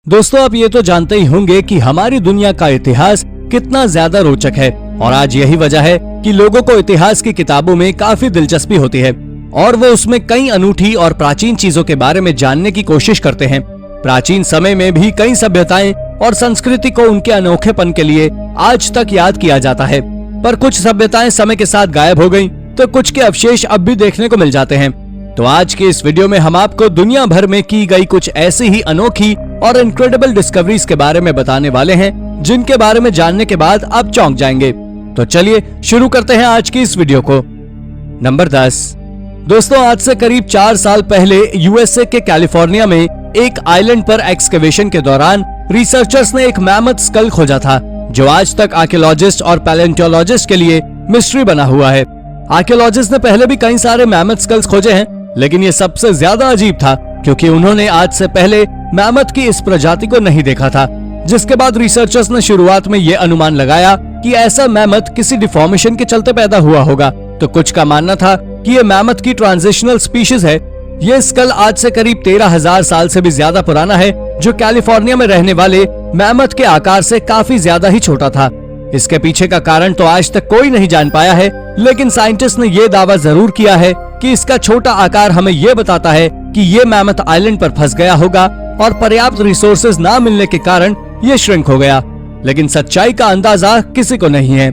दोस्तों, आप ये तो जानते ही होंगे कि हमारी दुनिया का इतिहास कितना ज्यादा रोचक है और आज यही वजह है कि लोगों को इतिहास की किताबों में काफी दिलचस्पी होती है और वो उसमें कई अनूठी और प्राचीन चीजों के बारे में जानने की कोशिश करते हैं। प्राचीन समय में भी कई सभ्यताएं और संस्कृति को उनके अनोखेपन के लिए आज तक याद किया जाता है, पर कुछ सभ्यताएं समय के साथ गायब हो गईं, तो कुछ के अवशेष अब भी देखने को मिल जाते हैं। तो आज के इस वीडियो में हम आपको दुनिया भर में की गई कुछ ऐसी ही अनोखी और इनक्रेडिबल डिस्कवरीज के बारे में बताने वाले हैं, जिनके बारे में जानने के बाद आप चौंक जाएंगे। तो चलिए शुरू करते हैं आज की इस वीडियो को। नंबर 10। दोस्तों, आज से करीब 4 साल पहले यूएसए के कैलिफोर्निया में एक आइलैंड पर एक्सकवेशन के दौरान रिसर्चर्स ने एक मैमथ स्कल खोजा था, जो आज तक आर्कियोलॉजिस्ट और पैलेंटोलॉजिस्ट के लिए मिस्ट्री बना हुआ है। आर्कियोलॉजिस्ट ने पहले भी कई सारे मैमथ स्कल्स खोजे हैं, लेकिन ये सबसे ज्यादा अजीब था क्योंकि उन्होंने आज से पहले मैमथ की इस प्रजाति को नहीं देखा था। जिसके बाद रिसर्चर्स ने शुरुआत में ये अनुमान लगाया कि ऐसा मैमथ किसी डिफॉर्मेशन के चलते पैदा हुआ होगा, तो कुछ का मानना था कि ये मैमथ की ट्रांजिशनल स्पीशीज है। ये स्कल आज से करीब 13,000 साल से भी ज्यादा पुराना है, जो कैलिफोर्निया में रहने वाले मैमथ के आकार से काफी ज्यादा ही छोटा था। इसके पीछे का कारण तो आज तक कोई नहीं जान पाया है, लेकिन साइंटिस्ट ने ये दावा जरूर किया है कि इसका छोटा आकार हमें ये बताता है कि ये मैमथ आइलैंड पर फंस गया होगा और पर्याप्त रिसोर्सेज ना मिलने के कारण ये श्रिंक हो गया, लेकिन सच्चाई का अंदाजा किसी को नहीं है।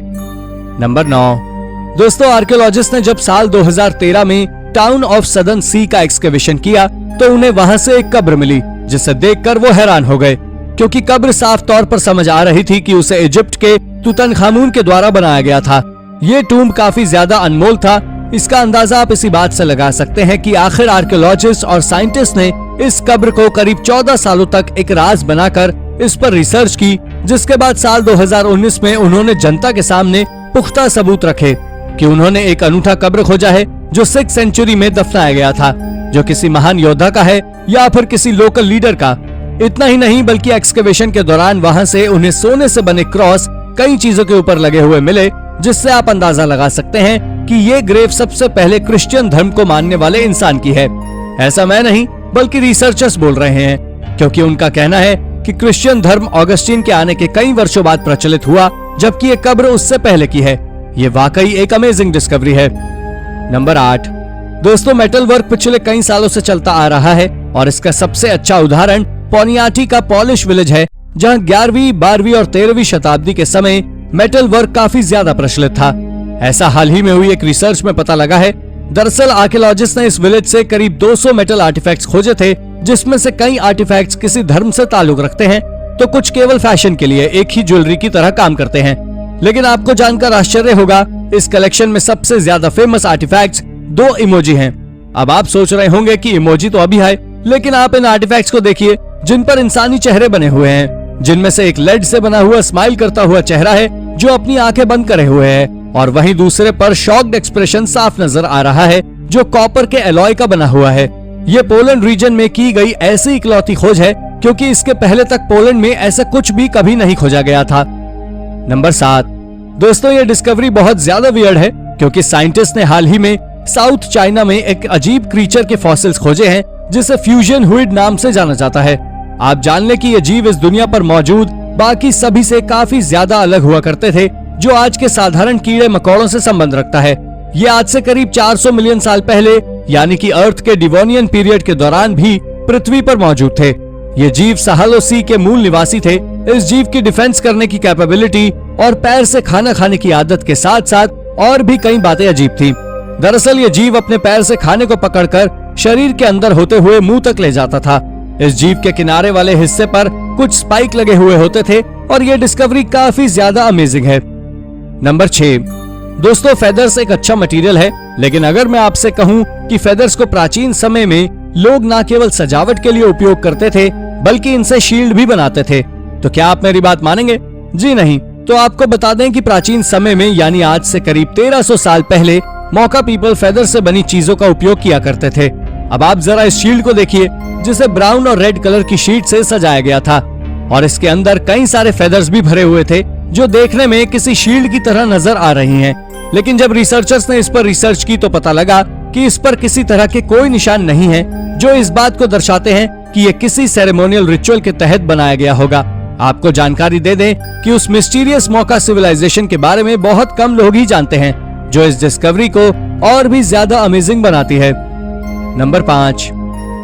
नंबर 9। दोस्तों, आर्कियोलॉजिस्ट ने जब साल 2013 में टाउन ऑफ सदर्न सी का एक्सकवेशन किया तो उन्हें वहां से एक कब्र मिली, जिसे देखकर वो हैरान हो गए क्योंकि कब्र साफ तौर पर समझ आ रही थी कि उसे इजिप्ट के तुतनखामून के द्वारा बनाया गया था। ये टूम्ब काफी ज्यादा अनमोल था। इसका अंदाजा आप इसी बात से लगा सकते हैं कि आखिर आर्कियोलॉजिस्ट और साइंटिस्ट ने इस कब्र को करीब 14 सालों तक एक राज बनाकर इस पर रिसर्च की, जिसके बाद साल 2019 में उन्होंने जनता के सामने पुख्ता सबूत रखे कि उन्होंने एक अनूठा कब्र खोजा है जो 6th सेंचुरी में दफनाया गया था, जो किसी महान योद्धा का है या फिर किसी लोकल लीडर का। इतना ही नहीं बल्कि एक्सकवेशन के दौरान वहां से उन्हें सोने से बने क्रॉस कई चीजों के ऊपर लगे हुए मिले, जिससे आप अंदाजा लगा सकते हैं कि ये ग्रेव सबसे पहले क्रिश्चियन धर्म को मानने वाले इंसान की है। ऐसा मैं नहीं बल्कि रिसर्चर्स बोल रहे हैं, क्योंकि उनका कहना है कि क्रिश्चियन धर्म ऑगस्टीन के आने के कई वर्षों बाद प्रचलित हुआ, जबकि ये कब्र उससे पहले की है। ये वाकई एक अमेजिंग डिस्कवरी है। नंबर 8। दोस्तों, मेटल वर्क पिछले कई सालों से चलता आ रहा है और इसका सबसे अच्छा उदाहरण पोनियाटी का पॉलिश विलेज है, जहां 11वीं, 12वीं और 13वीं शताब्दी के समय मेटल वर्क काफी ज्यादा प्रचलित था। ऐसा हाल ही में हुई एक रिसर्च में पता लगा है। दरअसल आर्कियोलॉजिस्ट ने इस विलेज से करीब 200 मेटल आर्टिफैक्ट्स खोजे थे, जिसमें से कई आर्टिफैक्ट्स किसी धर्म से ताल्लुक रखते हैं, तो कुछ केवल फैशन के लिए एक ही ज्वेलरी की तरह काम करते हैं। लेकिन आपको जानकर आश्चर्य होगा, इस कलेक्शन में सबसे ज्यादा फेमस आर्टिफैक्ट्स 2 इमोजी हैं। अब आप सोच रहे होंगे कि इमोजी तो अभी है, लेकिन आप इन आर्टिफैक्ट्स को देखिए जिन पर इंसानी चेहरे बने हुए हैं, जिनमें से एक लेड से बना हुआ स्माइल करता हुआ चेहरा है जो अपनी आंखें बंद करे हुए है, और वहीं दूसरे पर शॉक्ड एक्सप्रेशन साफ नजर आ रहा है जो कॉपर के एलॉय का बना हुआ है। ये पोलैंड रीजन में की गई ऐसी इकलौती खोज है, क्योंकि इसके पहले तक पोलैंड में ऐसा कुछ भी कभी नहीं खोजा गया था। नंबर 7। दोस्तों, ये डिस्कवरी बहुत ज्यादा वियर्ड है, क्योंकि साइंटिस्ट ने हाल ही में साउथ चाइना में एक अजीब क्रीचर के फॉसिल्स खोजे हैं, जिसे फ्यूजन हुइड नाम से जाना जाता है। आप जान लें कि ये जीव इस दुनिया पर मौजूद बाकी सभी से काफी ज्यादा अलग हुआ करते थे, जो आज के साधारण कीड़े मकोड़ों से संबंध रखता है। ये आज से करीब 400 मिलियन साल पहले, यानी कि अर्थ के डिवोनियन पीरियड के दौरान भी पृथ्वी पर मौजूद थे। ये जीव साहलो सी के मूल निवासी थे। इस जीव की डिफेंस करने की कैपेबिलिटी और पैर से खाना खाने की आदत के साथ साथ और भी कई बातें अजीब थी। दरअसल ये जीव अपने पैर से खाने को पकड़कर शरीर के अंदर होते हुए मुंह तक ले जाता था। इस जीव के किनारे वाले हिस्से पर कुछ स्पाइक लगे हुए होते थे और ये डिस्कवरी काफी ज्यादा अमेजिंग है। नंबर 6। दोस्तों, फेदर्स एक अच्छा मटेरियल है, लेकिन अगर मैं आपसे कहूं कि फेदर्स को प्राचीन समय में लोग न केवल सजावट के लिए उपयोग करते थे, बल्कि इनसे शील्ड भी बनाते थे, तो क्या आप मेरी बात मानेंगे? जी नहीं। तो आपको बता दें कि प्राचीन समय में, यानी आज से करीब 1300 साल पहले, मौका पीपल फेदर से बनी चीजों का उपयोग किया करते थे। अब आप जरा इस शील्ड को देखिए, जिसे ब्राउन और रेड कलर की शीट से सजाया गया था, और इसके अंदर कई सारे फेदर्स भी भरे हुए थे, जो देखने में किसी शील्ड की तरह नजर आ रही हैं। लेकिन जब रिसर्चर्स ने इस पर रिसर्च की तो पता लगा कि इस पर किसी तरह के कोई निशान नहीं है, जो इस बात को दर्शाते हैं कि ये किसी सेरेमोनियल रिचुअल के तहत बनाया गया होगा। आपको जानकारी दे दें कि उस मिस्टीरियस मोका सिविलाइजेशन के बारे में बहुत कम लोग ही जानते हैं, जो इस डिस्कवरी को और भी ज्यादा अमेजिंग बनाती है। नंबर 5,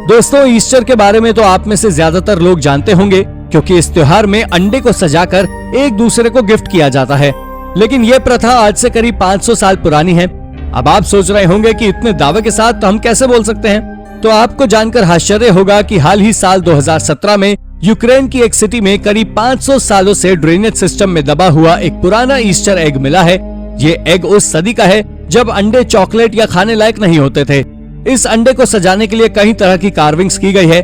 दोस्तों ईस्टर के बारे में तो आप में से ज्यादातर लोग जानते होंगे, क्योंकि इस त्योहार में अंडे को सजाकर एक दूसरे को गिफ्ट किया जाता है। लेकिन ये प्रथा आज से करीब 500 साल पुरानी है। अब आप सोच रहे होंगे कि इतने दावे के साथ तो हम कैसे बोल सकते हैं। तो आपको जानकर आश्चर्य होगा कि हाल ही साल 2017 में यूक्रेन की एक सिटी में करीब 500 सालों से ड्रेनेज सिस्टम में दबा हुआ एक पुराना ईस्टर एग मिला है। ये एग उस सदी का है जब अंडे चॉकलेट या खाने लायक नहीं होते थे। इस अंडे को सजाने के लिए कई तरह की कार्विंग्स की गई है।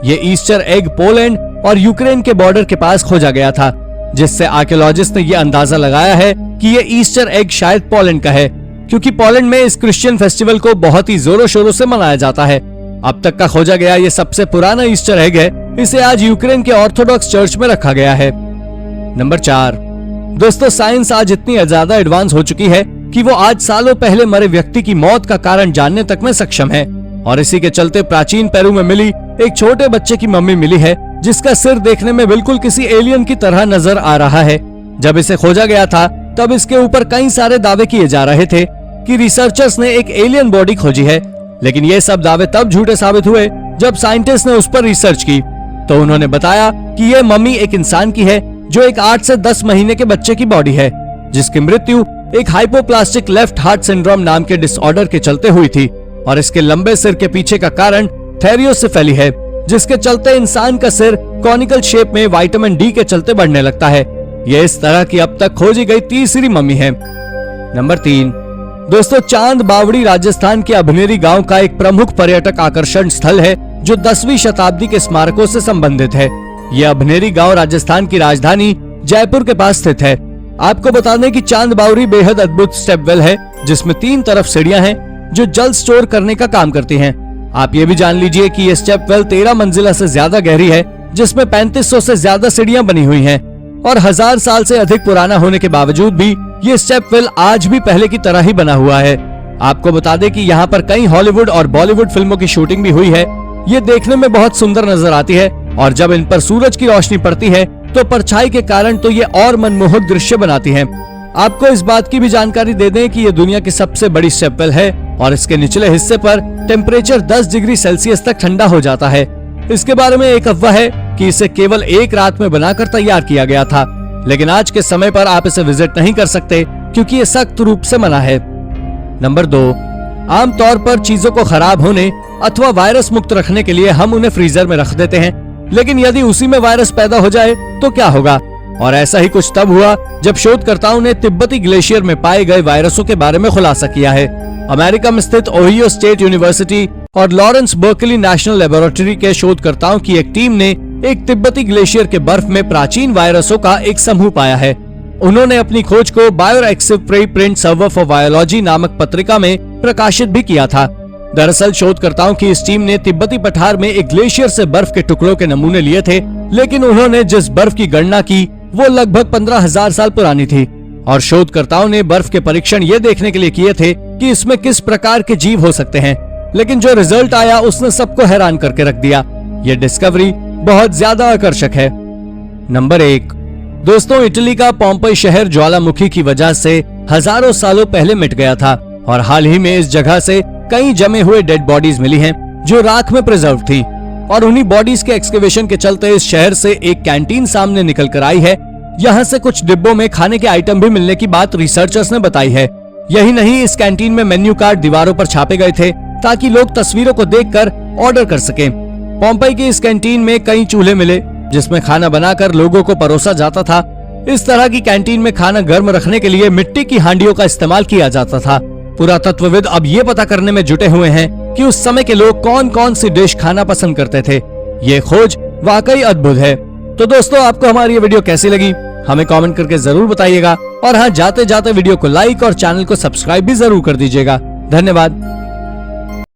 ये ईस्टर एग पोलैंड और यूक्रेन के बॉर्डर के पास खोजा गया था, जिससे आर्कियोलॉजिस्ट ने ये अंदाजा लगाया है कि ये ईस्टर एग शायद पोलैंड का है, क्योंकि पोलैंड में इस क्रिश्चियन फेस्टिवल को बहुत ही जोरों शोरों से मनाया जाता है। अब तक का खोजा गया ये सबसे पुराना ईस्टर एग है। इसे आज यूक्रेन के ऑर्थोडॉक्स चर्च में रखा गया है। नंबर 4, दोस्तों साइंस आज इतनी ज्यादा एडवांस हो चुकी है कि वो आज सालों पहले मरे व्यक्ति की मौत का कारण जानने तक में सक्षम है। और इसी के चलते प्राचीन पेरू में मिली एक छोटे बच्चे की मम्मी मिली है, जिसका सिर देखने में बिल्कुल किसी एलियन की तरह नजर आ रहा है। जब इसे खोजा गया था तब इसके ऊपर कई सारे दावे किए जा रहे थे कि रिसर्चर्स ने एक एलियन बॉडी खोजी है, लेकिन ये सब दावे तब झूठे साबित हुए जब साइंटिस्ट ने उस पर रिसर्च की। तो उन्होंने बताया कि ये मम्मी एक इंसान की है जो एक 8 से 10 महीने के बच्चे की बॉडी है, जिसकी मृत्यु एक हाइपोप्लास्टिक लेफ्ट हार्ट सिंड्रोम नाम के डिसऑर्डर के चलते हुई थी। और इसके लंबे सिर के पीछे का कारण थेरियोसेफेली है, जिसके चलते इंसान का सिर कॉनिकल शेप में विटामिन डी के चलते बढ़ने लगता है। यह इस तरह की अब तक खोजी गई तीसरी मम्मी है। नंबर 3, दोस्तों चांद बावड़ी राजस्थान के अभनेरी गांव का एक प्रमुख पर्यटक आकर्षण स्थल है, जो 10वीं शताब्दी के स्मारकों से संबंधित है। यह अभनेरी गांव राजस्थान की राजधानी जयपुर के पास स्थित है। आपको बता दें कि चांद बावड़ी बेहद अद्भुत स्टेपवेल है, जिसमें 3 तरफ सीढ़ियां हैं जो जल स्टोर करने का काम करती हैं। आप ये भी जान लीजिए कि ये स्टेपवेल 13 मंजिला से ज्यादा गहरी है, जिसमें 3500 से ज्यादा सीढ़ियां बनी हुई हैं। और 1000 साल से अधिक पुराना होने के बावजूद भी ये स्टेपवेल आज भी पहले की तरह ही बना हुआ है। आपको बता दें कि यहाँ पर कई हॉलीवुड और बॉलीवुड फिल्मों की शूटिंग भी हुई है। ये देखने में बहुत सुंदर नजर आती है, और जब इन पर सूरज की रोशनी पड़ती है तो परछाई के कारण तो ये और मनमोहक दृश्य बनाती है। आपको इस बात की भी जानकारी दे दें कि ये दुनिया की सबसे बड़ी स्टेपवेल है, और इसके निचले हिस्से पर टेम्परेचर 10 डिग्री सेल्सियस तक ठंडा हो जाता है। इसके बारे में एक अफवाह है कि इसे केवल एक रात में बनाकर तैयार किया गया था, लेकिन आज के समय पर आप इसे विजिट नहीं कर सकते, क्योंकि ये सख्त रूप से मना है। नंबर 2, आमतौर पर चीजों को खराब होने अथवा वायरस मुक्त रखने के लिए हम उन्हें फ्रीजर में रख देते हैं, लेकिन यदि उसी में वायरस पैदा हो जाए तो क्या होगा। और ऐसा ही कुछ तब हुआ जब शोधकर्ताओं ने तिब्बती ग्लेशियर में पाए गए वायरसों के बारे में खुलासा किया है। अमेरिका में स्थित ओहियो स्टेट यूनिवर्सिटी और लॉरेंस बर्कली नेशनल लेबोरेटरी के शोधकर्ताओं की एक टीम ने एक तिब्बती ग्लेशियर के बर्फ में प्राचीन वायरसों का एक समूह पाया है। उन्होंने अपनी खोज को bioactive preprint server for biology नामक पत्रिका में प्रकाशित भी किया था। दरअसल शोधकर्ताओं की इस टीम ने तिब्बती पठार में एक ग्लेशियर से बर्फ के टुकड़ों के नमूने लिए थे, लेकिन उन्होंने जिस बर्फ की गणना की वो लगभग 15,000 साल पुरानी थी। और शोधकर्ताओं ने बर्फ के परीक्षण ये देखने के लिए किए थे कि इसमें किस प्रकार के जीव हो सकते हैं, लेकिन जो रिजल्ट आया उसने सबको हैरान करके रख दिया। ये डिस्कवरी बहुत ज्यादा आकर्षक है। नंबर 1, दोस्तों इटली का पोम्पई शहर ज्वालामुखी की वजह से हजारों सालों पहले मिट गया था, और हाल ही में इस जगह से कई जमे हुए डेड बॉडीज मिली हैं जो राख में प्रिजर्व थी। और उन्हीं बॉडीज के एक्सकेवेशन के चलते इस शहर से एक कैंटीन सामने निकल कर आई है। यहाँ से कुछ डिब्बों में खाने के आइटम भी मिलने की बात रिसर्चर्स ने बताई है। यही नहीं, इस कैंटीन में मेन्यू कार्ड दीवारों पर छापे गए थे ताकि लोग तस्वीरों को देखकर ऑर्डर कर सकें। पोम्पई की इस कैंटीन में कई चूल्हे मिले जिसमें खाना बनाकर लोगों को परोसा जाता था। इस तरह की कैंटीन में खाना गर्म रखने के लिए मिट्टी की हांडियों का इस्तेमाल किया जाता था। पुरातत्वविद अब ये पता करने में जुटे हुए हैं कि उस समय के लोग कौन कौन सी डिश खाना पसंद करते थे। ये खोज वाकई अद्भुत है। तो दोस्तों, आपको हमारी ये वीडियो कैसी लगी हमें कमेंट करके जरूर बताइएगा, और हाँ, जाते जाते वीडियो को लाइक और चैनल को सब्सक्राइब भी जरूर कर दीजिएगा। धन्यवाद।